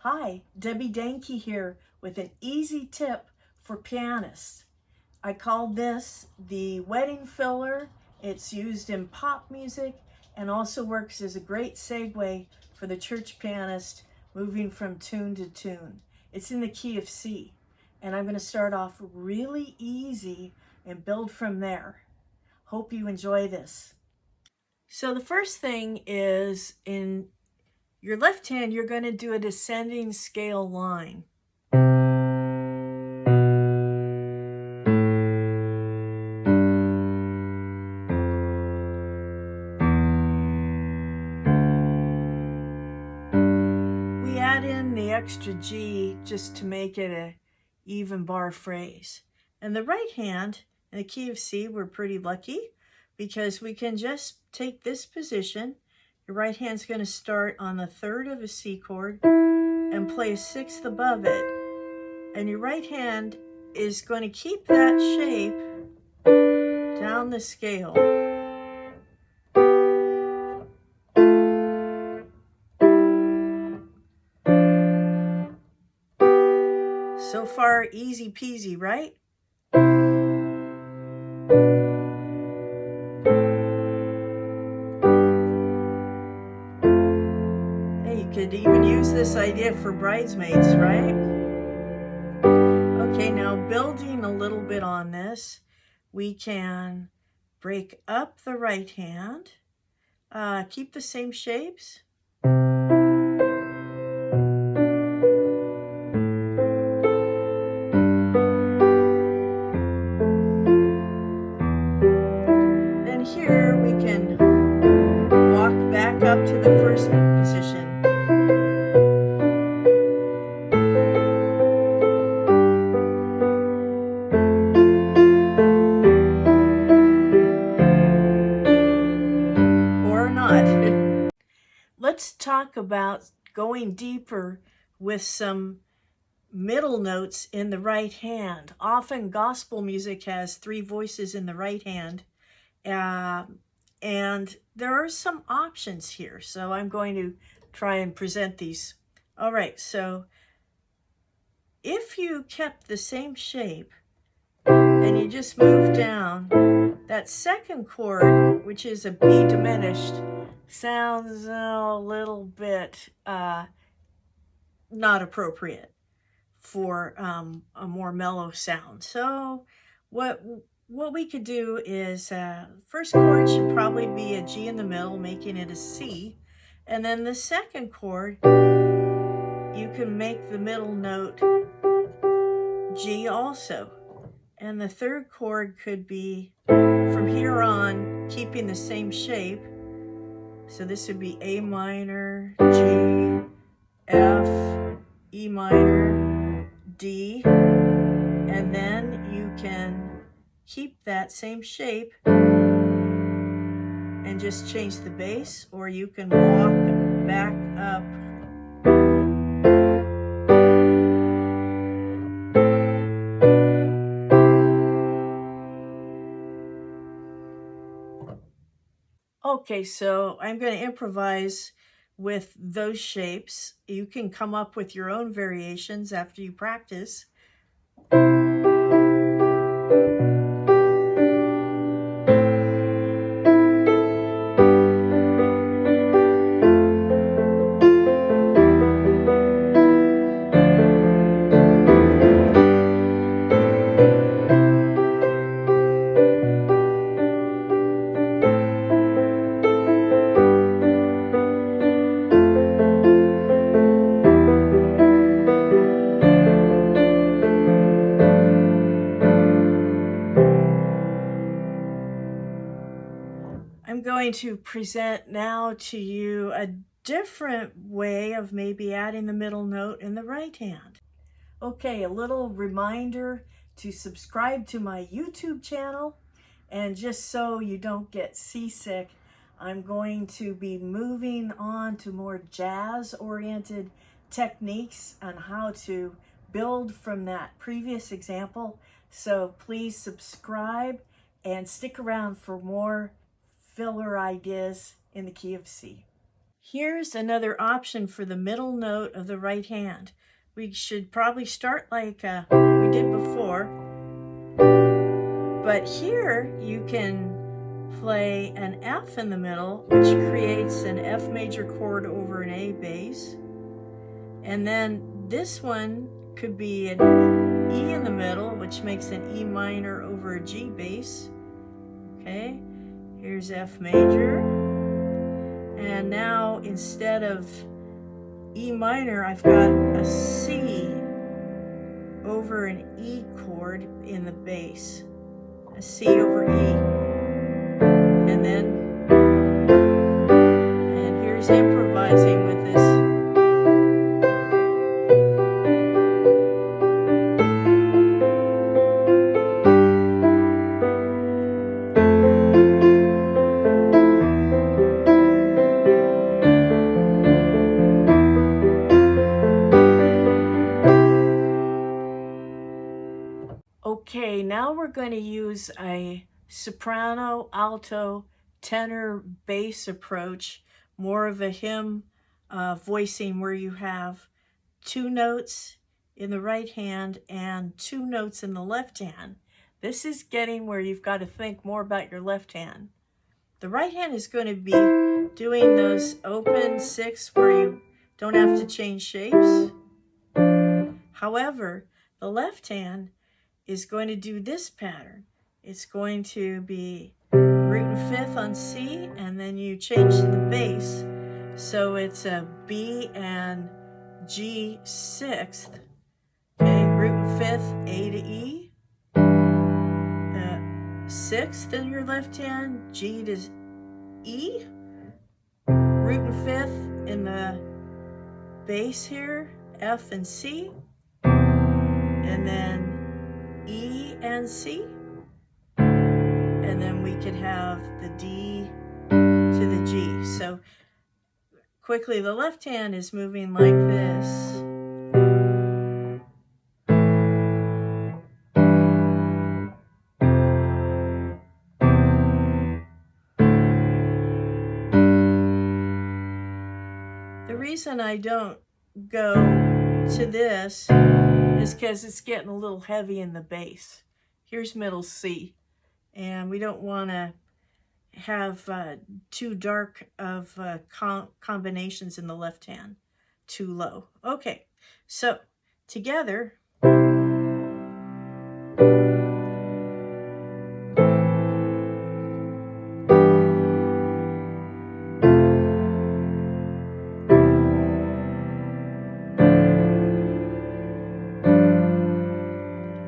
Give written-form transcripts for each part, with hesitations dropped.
Hi, Debbie Denke here with an easy tip for pianists. I call this the wedding filler. It's used in pop music and also works as a great segue for the church pianist moving from tune to tune. It's in the key of C, and I'm going to start off really easy and build from there. Hope you enjoy this. So the first thing is, in your left hand, you're going to do a descending scale line. We add in the extra G just to make it an even bar phrase. And the right hand, in the key of C, we're pretty lucky because we can just take this position. Your right hand's going to start on the third of a C chord and play a sixth above it. And your right hand is going to keep that shape down the scale. So far, easy peasy, right? Could even use this idea for bridesmaids, right? Okay, now building a little bit on this, we can break up the right hand, keep the same shapes. Then here we can walk back up to the first position. Let's talk about going deeper with some middle notes in the right hand. Often gospel music has three voices in the right hand, and there are some options here. So I'm going to try and present these. All right, so if you kept the same shape and you just move down, that second chord, which is a B diminished, sounds a little bit not appropriate for a more mellow sound. So what we could do is first chord should probably be a G in the middle, making it a C, and then the second chord, you can make the middle note G also. And the third chord could be, from here on, keeping the same shape. So this would be A minor, G, F, E minor, D, and then you can keep that same shape and just change the bass, or you can walk back up. Okay, so I'm going to improvise with those shapes. You can come up with your own variations after you practice. I'm going to present now to you a different way of maybe adding the middle note in the right hand. Okay, a little reminder to subscribe to my YouTube channel, and just so you don't get seasick, I'm going to be moving on to more jazz-oriented techniques on how to build from that previous example. So please subscribe and stick around for more filler ideas in the key of C. Here's another option for the middle note of the right hand. We should probably start like we did before, but here you can play an F in the middle, which creates an F major chord over an A bass. And then this one could be an E in the middle, which makes an E minor over a G bass. Okay, here's F major. And now instead of E minor, I've got a C over an E chord in the bass. A C over E. And here's improvising with this. Okay, now we're going to use a soprano, alto, tenor, bass approach, more of a hymn voicing where you have 2 notes in the right hand and 2 notes in the left hand. This is getting where you've got to think more about your left hand. The right hand is going to be doing those open 6 where you don't have to change shapes. However, the left hand is going to do this pattern. It's going to be root and 5th on C, and then you change to the bass. So it's a B and G 6th. Okay, root and 5th, A to E. 6th in your left hand, G to E. Root and 5th in the bass here, F and C. And then E and C, and then we could have the D to the G. So quickly, the left hand is moving like this. The reason I don't go to this is because it's getting a little heavy in the bass. Here's middle C, and we don't want to have too dark of combinations in the left hand, too low. Okay, so together.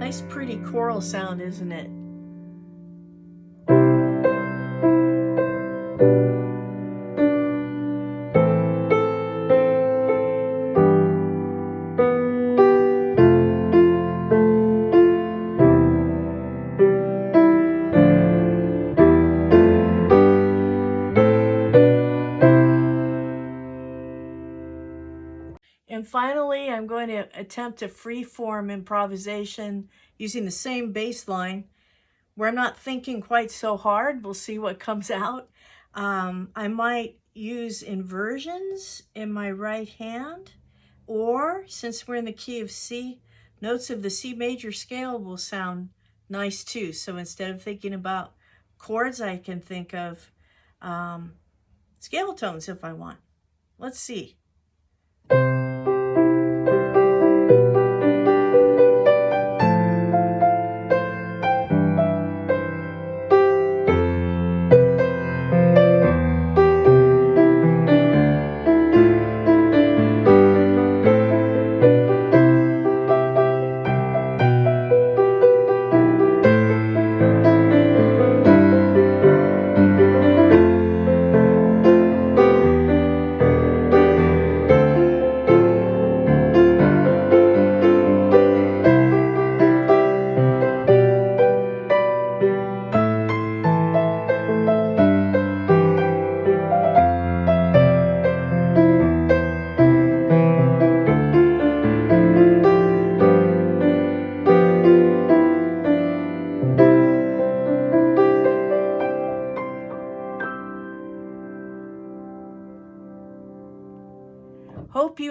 Nice pretty choral sound, isn't it? And finally, I'm going to attempt a free-form improvisation using the same bass line where I'm not thinking quite so hard. We'll see what comes out. I might use inversions in my right hand, or since we're in the key of C, notes of the C major scale will sound nice too. So instead of thinking about chords, I can think of scale tones if I want. Let's see.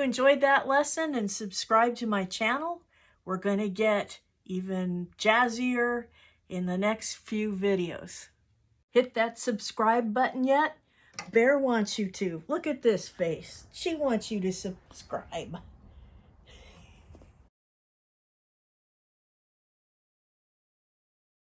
enjoyed that lesson and subscribe to my channel. We're going to get even jazzier in the next few videos. Hit that subscribe button yet? Bear wants you to. Look at this face. She wants you to subscribe.